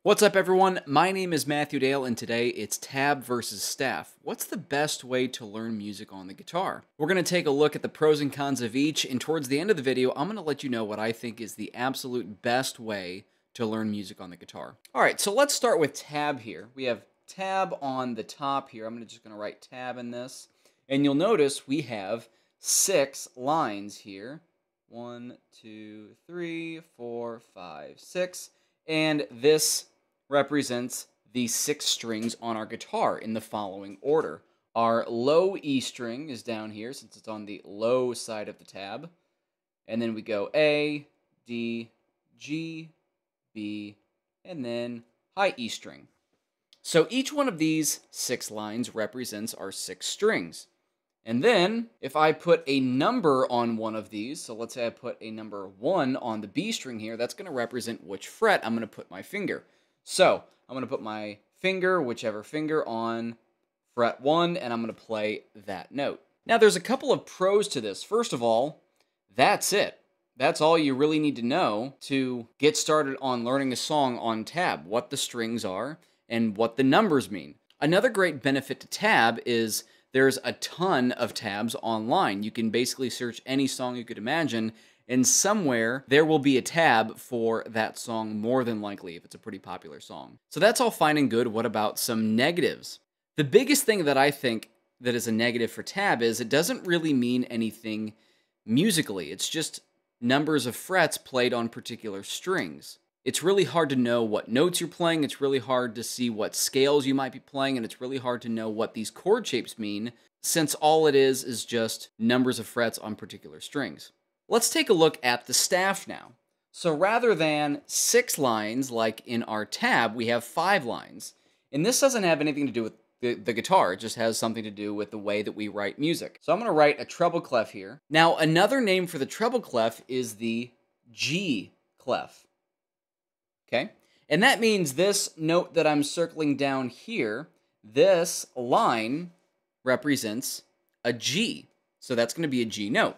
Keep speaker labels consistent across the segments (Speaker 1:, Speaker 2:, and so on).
Speaker 1: What's up, everyone? My name is Matthew Dale, and today it's tab versus staff. What's the best way to learn music on the guitar? We're going to take a look at the pros and cons of each, and towards the end of the video, I'm going to let you know what I think is the absolute best way to learn music on the guitar. All right, so let's start with tab here. We have tab on the top here. I'm just going to write tab in this, and you'll notice we have 6 lines here. 1, 2, 3, 4, 5, 6. And this represents the 6 strings on our guitar in the following order. Our low E string is down here since it's on the low side of the tab. And then we go A, D, G, B, and then high E string. So each one of these 6 lines represents our 6 strings. And then, if I put a number on one of these, so let's say I put a number 1 on the B string here, that's going to represent which fret I'm going to put my finger. So, I'm going to put my finger, whichever finger, on fret 1, and I'm going to play that note. Now, there's a couple of pros to this. First of all, that's it. That's all you really need to know to get started on learning a song on tab, what the strings are and what the numbers mean. Another great benefit to tab is there's a ton of tabs online. You can basically search any song you could imagine, and somewhere there will be a tab for that song, more than likely, if it's a pretty popular song. So that's all fine and good. What about some negatives? The biggest thing that I think that is a negative for tab is it doesn't really mean anything musically. It's just numbers of frets played on particular strings. It's really hard to know what notes you're playing, it's really hard to see what scales you might be playing, and it's really hard to know what these chord shapes mean, since all it is just numbers of frets on particular strings. Let's take a look at the staff now. So rather than 6 lines like in our tab, we have 5 lines. And this doesn't have anything to do with the guitar, it just has something to do with the way that we write music. So I'm going to write a treble clef here. Now, another name for the treble clef is the G clef. Okay, and that means this note that I'm circling down here, this line represents a G. So that's going to be a G note.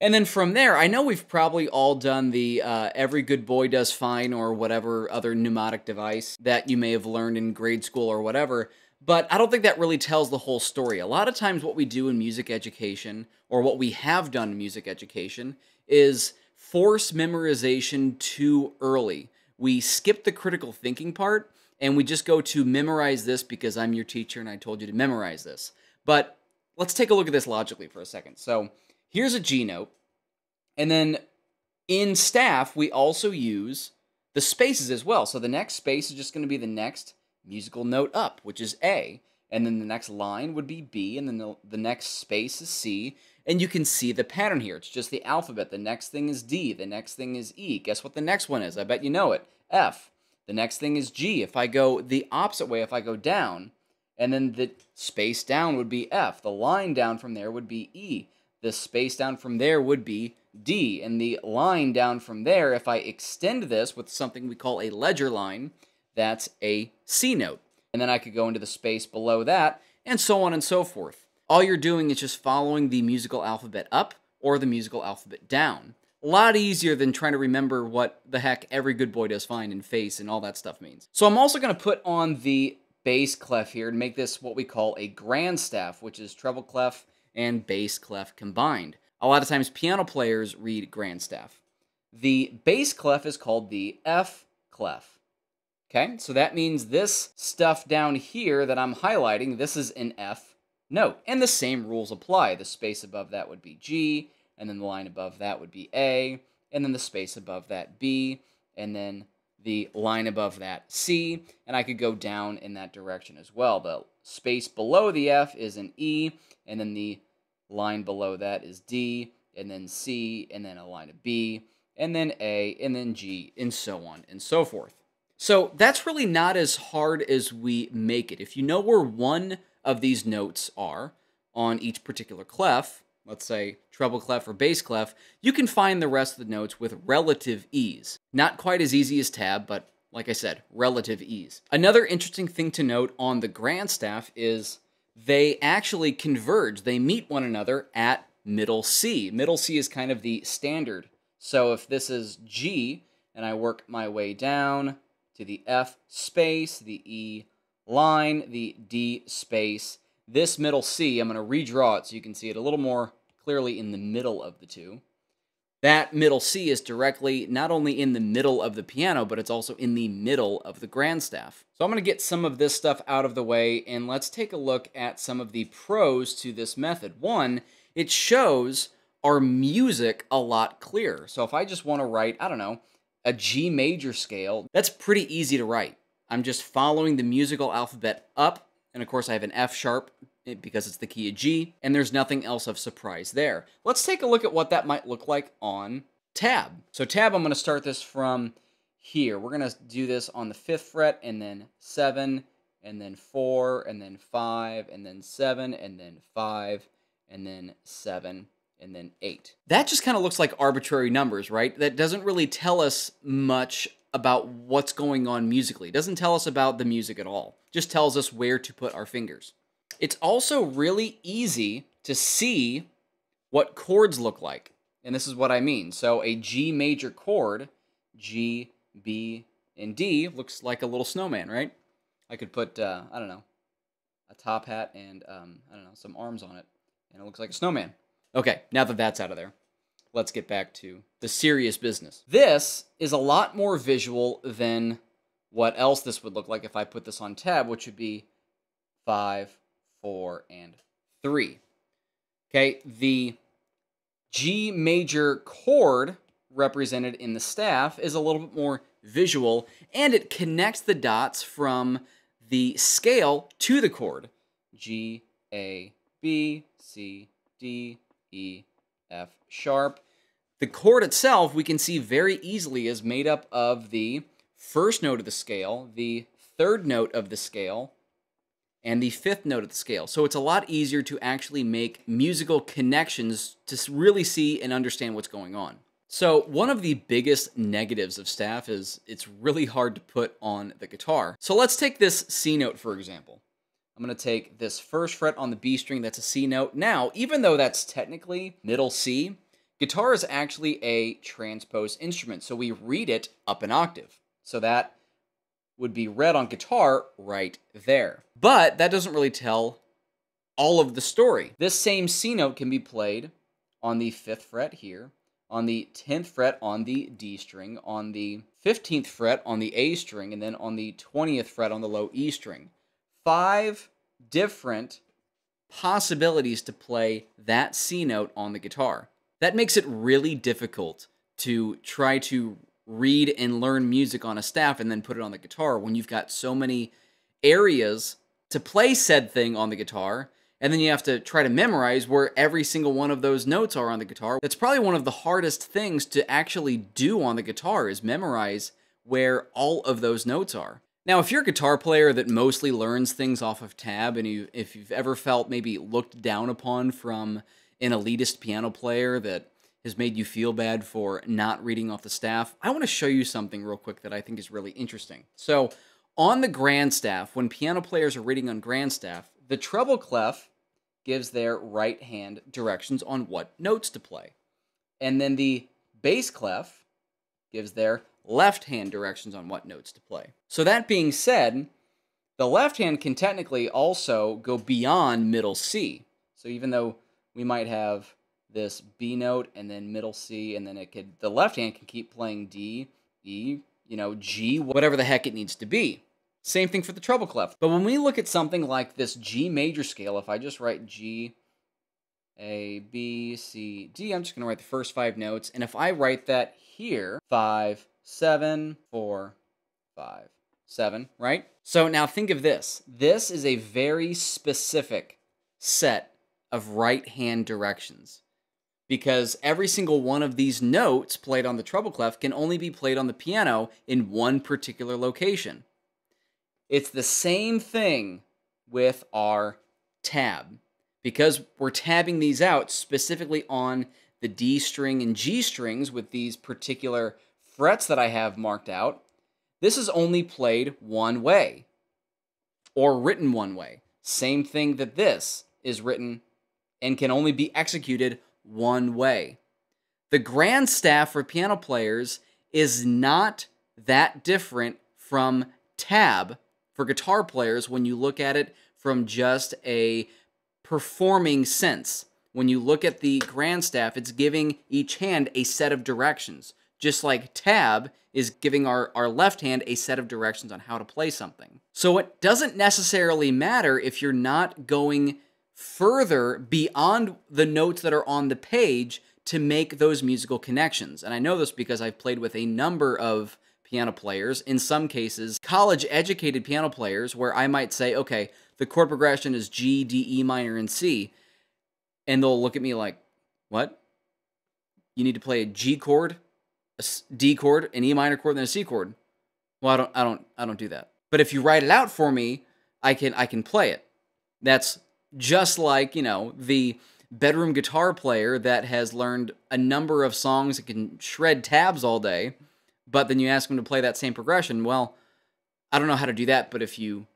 Speaker 1: And then from there, I know we've probably all done the every good boy does fine or whatever other mnemonic device that you may have learned in grade school or whatever, but I don't think that really tells the whole story. A lot of times what we do in music education, or what we have done in music education, is force memorization too early. We skip the critical thinking part, and we just go to memorize this because I'm your teacher and I told you to memorize this. But let's take a look at this logically for a second. So here's a G note, and then in staff, we also use the spaces as well. So the next space is just going to be the next musical note up, which is A, and then the next line would be B, and then the next space is C, and you can see the pattern here. It's just the alphabet. The next thing is D. The next thing is E. Guess what the next one is? I bet you know it. F. The next thing is G. If I go the opposite way, if I go down, and then the space down would be F. The line down from there would be E. The space down from there would be D. And the line down from there, if I extend this with something we call a ledger line, that's a C note. And then I could go into the space below that, and so on and so forth. All you're doing is just following the musical alphabet up or the musical alphabet down. A lot easier than trying to remember what the heck every good boy does fine and face and all that stuff means. So I'm also going to put on the bass clef here and make this what we call a grand staff, which is treble clef and bass clef combined. A lot of times piano players read grand staff. The bass clef is called the F clef. Okay, so that means this stuff down here that I'm highlighting, this is an F note. And the same rules apply. The space above that would be G, and then the line above that would be A, and then the space above that B, and then the line above that C, and I could go down in that direction as well. The space below the F is an E, and then the line below that is D, and then C, and then a line of B, and then A, and then G, and so on and so forth. So that's really not as hard as we make it. If you know where one of these notes are on each particular clef, let's say treble clef or bass clef, you can find the rest of the notes with relative ease. Not quite as easy as tab, but like I said, relative ease. Another interesting thing to note on the grand staff is they actually converge. They meet one another at middle C. Middle C is kind of the standard. So if this is G, and I work my way down to the F space, the E line, the D space. This middle C, I'm going to redraw it so you can see it a little more clearly in the middle of the two. That middle C is directly not only in the middle of the piano, but it's also in the middle of the grand staff. So I'm going to get some of this stuff out of the way, and let's take a look at some of the pros to this method. One, it shows our music a lot clearer. So if I just want to write, I don't know, a G major scale, that's pretty easy to write. I'm just following the musical alphabet up, and of course I have an F sharp because it's the key of G, and there's nothing else of surprise there. Let's take a look at what that might look like on tab. So tab, I'm going to start this from here. We're going to do this on the 5th fret, and then 7, and then 4, and then 5, and then 7, and then 5, and then 7, and then 8. That just kind of looks like arbitrary numbers, right? That doesn't really tell us much about what's going on musically. It doesn't tell us about the music at all. It just tells us where to put our fingers. It's also really easy to see what chords look like. And this is what I mean. So a G major chord, G, B, and D, looks like a little snowman, right? I could put, I don't know, a top hat and, I don't know, some arms on it, and it looks like a snowman. Okay, now that that's out of there, let's get back to the serious business. This is a lot more visual than what else this would look like if I put this on tab, which would be 5, 4, and 3. Okay, the G major chord represented in the staff is a little bit more visual, and it connects the dots from the scale to the chord. G, A, B, C, D, E, F sharp. The chord itself, we can see very easily, is made up of the first note of the scale, the third note of the scale, and the 5th note of the scale. So it's a lot easier to actually make musical connections to really see and understand what's going on. So one of the biggest negatives of staff is it's really hard to put on the guitar. So let's take this C note, for example. I'm going to take this 1st fret on the B string, that's a C note. Now, even though that's technically middle C, guitar is actually a transposed instrument, so we read it up an octave. So that would be read on guitar right there. But that doesn't really tell all of the story. This same C note can be played on the 5th fret here, on the 10th fret on the D string, on the 15th fret on the A string, and then on the 20th fret on the low E string. 5 different possibilities to play that C note on the guitar. That makes it really difficult to try to read and learn music on a staff and then put it on the guitar when you've got so many areas to play said thing on the guitar, and then you have to try to memorize where every single one of those notes are on the guitar. That's probably one of the hardest things to actually do on the guitar, is memorize where all of those notes are. Now, if you're a guitar player that mostly learns things off of tab, and if you've ever felt maybe looked down upon from an elitist piano player that has made you feel bad for not reading off the staff, I want to show you something real quick that I think is really interesting. So, on the grand staff, when piano players are reading on grand staff, the treble clef gives their right hand directions on what notes to play. And then the bass clef gives their left hand directions on what notes to play. So that being said, the left hand can technically also go beyond middle C. So even though we might have this B note and then middle C, and then the left hand can keep playing D, E, G, whatever the heck it needs to be. Same thing for the treble clef. But when we look at something like this G major scale, if I just write G, A, B, C, D, I'm just going to write the first 5 notes. And if I write that here, 5, 7, 4, 5, 7, right? So now think of this. This is a very specific set of right hand directions, because every single one of these notes played on the treble clef can only be played on the piano in one particular location. It's the same thing with our tab. Because we're tabbing these out specifically on the D string and G strings with these particular frets that I have marked out, this is only played one way, or written one way. Same thing that this is written and can only be executed one way. The grand staff for piano players is not that different from tab for guitar players when you look at it from just a performing sense. When you look at the grand staff, it's giving each hand a set of directions, just like tab is giving our left hand a set of directions on how to play something. So it doesn't necessarily matter if you're not going further beyond the notes that are on the page to make those musical connections. And I know this because I've played with a number of piano players, in some cases, college-educated piano players, where I might say, okay, the chord progression is G, D, E minor, and C. And they'll look at me like, what? You need to play a G chord, a D chord, an E minor chord, and then a C chord. Well, I don't do that. But if you write it out for me, I can play it. That's just like, you know, the bedroom guitar player that has learned a number of songs and can shred tabs all day, but then you ask him to play that same progression. Well, I don't know how to do that, but if you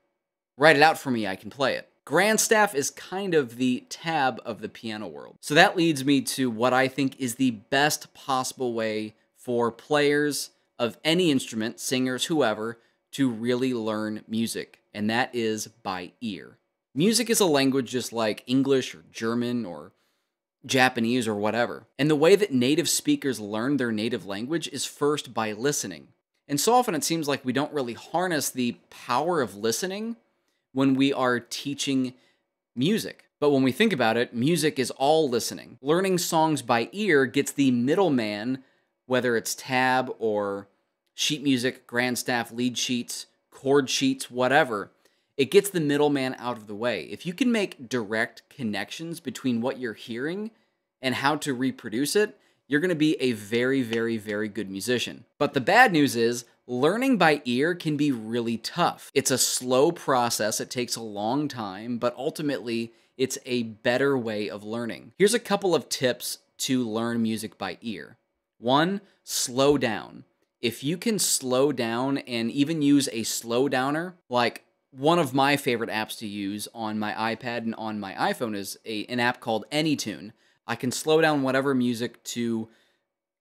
Speaker 1: write it out for me, I can play it. Grand staff is kind of the tab of the piano world. So that leads me to what I think is the best possible way for players of any instrument, singers, whoever, to really learn music, and that is by ear. Music is a language just like English or German or Japanese or whatever. And the way that native speakers learn their native language is first by listening. And so often it seems like we don't really harness the power of listening when we are teaching music. But when we think about it, music is all listening. Learning songs by ear gets the middleman, whether it's tab or sheet music, grand staff, lead sheets, chord sheets, whatever, it gets the middleman out of the way. If you can make direct connections between what you're hearing and how to reproduce it, you're going to be a very, very, very good musician. But the bad news is, learning by ear can be really tough. It's a slow process, it takes a long time, but ultimately, it's a better way of learning. Here's a couple of tips to learn music by ear. 1, slow down. If you can slow down and even use a slow downer, like one of my favorite apps to use on my iPad and on my iPhone is an app called AnyTune. I can slow down whatever music to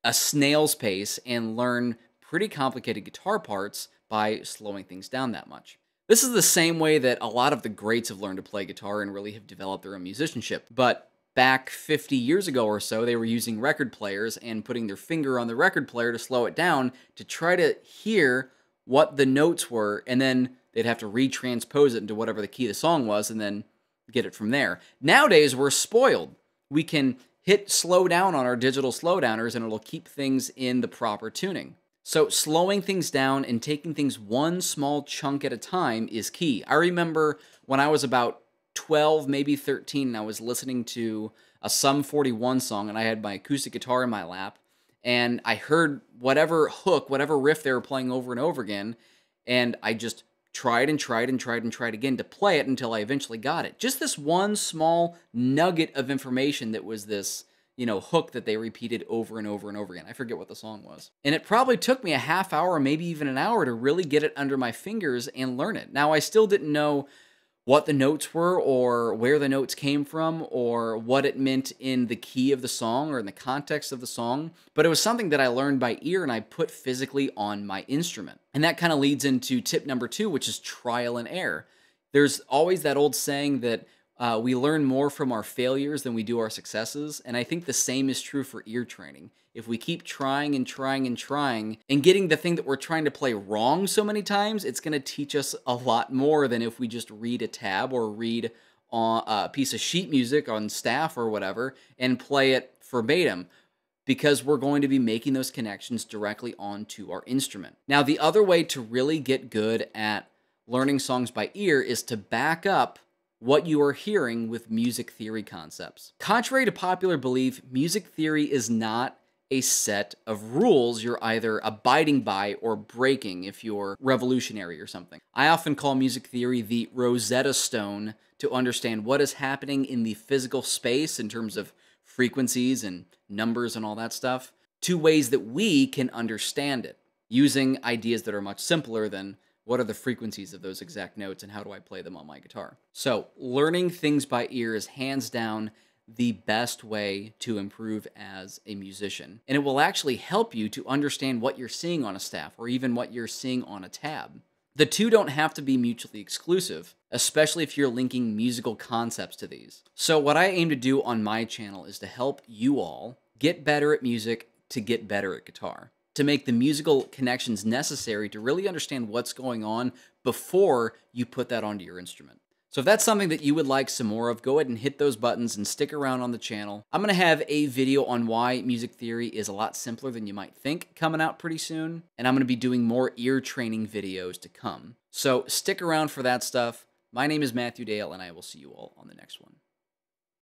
Speaker 1: a snail's pace and learn pretty complicated guitar parts by slowing things down that much. This is the same way that a lot of the greats have learned to play guitar and really have developed their own musicianship. But back 50 years ago or so, they were using record players and putting their finger on the record player to slow it down to try to hear what the notes were, and then they'd have to retranspose it into whatever the key of the song was and then get it from there. Nowadays, we're spoiled. We can hit slow down on our digital slowdowners and it'll keep things in the proper tuning. So slowing things down and taking things one small chunk at a time is key. I remember when I was about 12, maybe 13, and I was listening to a Sum 41 song and I had my acoustic guitar in my lap and I heard whatever hook, whatever riff they were playing over and over again, and I just tried and tried and tried and tried again to play it until I eventually got it. Just this one small nugget of information that was this, you know, hook that they repeated over and over and over again. I forget what the song was. And it probably took me a half hour, maybe even an hour to really get it under my fingers and learn it. Now, I still didn't know what the notes were or where the notes came from or what it meant in the key of the song or in the context of the song, but it was something that I learned by ear and I put physically on my instrument. And that kind of leads into tip number 2, which is trial and error. There's always that old saying that we learn more from our failures than we do our successes, and I think the same is true for ear training. If we keep trying and trying and trying and getting the thing that we're trying to play wrong so many times, it's going to teach us a lot more than if we just read a tab or read a piece of sheet music on staff or whatever and play it verbatim, because we're going to be making those connections directly onto our instrument. Now, the other way to really get good at learning songs by ear is to back up what you are hearing with music theory concepts. Contrary to popular belief, music theory is not a set of rules you're either abiding by or breaking if you're revolutionary or something. I often call music theory the Rosetta Stone to understand what is happening in the physical space in terms of frequencies and numbers and all that stuff, to ways that we can understand it, using ideas that are much simpler than what are the frequencies of those exact notes and how do I play them on my guitar. So learning things by ear is hands down the best way to improve as a musician. And it will actually help you to understand what you're seeing on a staff or even what you're seeing on a tab. The two don't have to be mutually exclusive, especially if you're linking musical concepts to these. So what I aim to do on my channel is to help you all get better at music to get better at guitar, to make the musical connections necessary to really understand what's going on before you put that onto your instrument. So if that's something that you would like some more of, go ahead and hit those buttons and stick around on the channel. I'm going to have a video on why music theory is a lot simpler than you might think coming out pretty soon, and I'm going to be doing more ear training videos to come. So stick around for that stuff. My name is Matthew Dale, and I will see you all on the next one.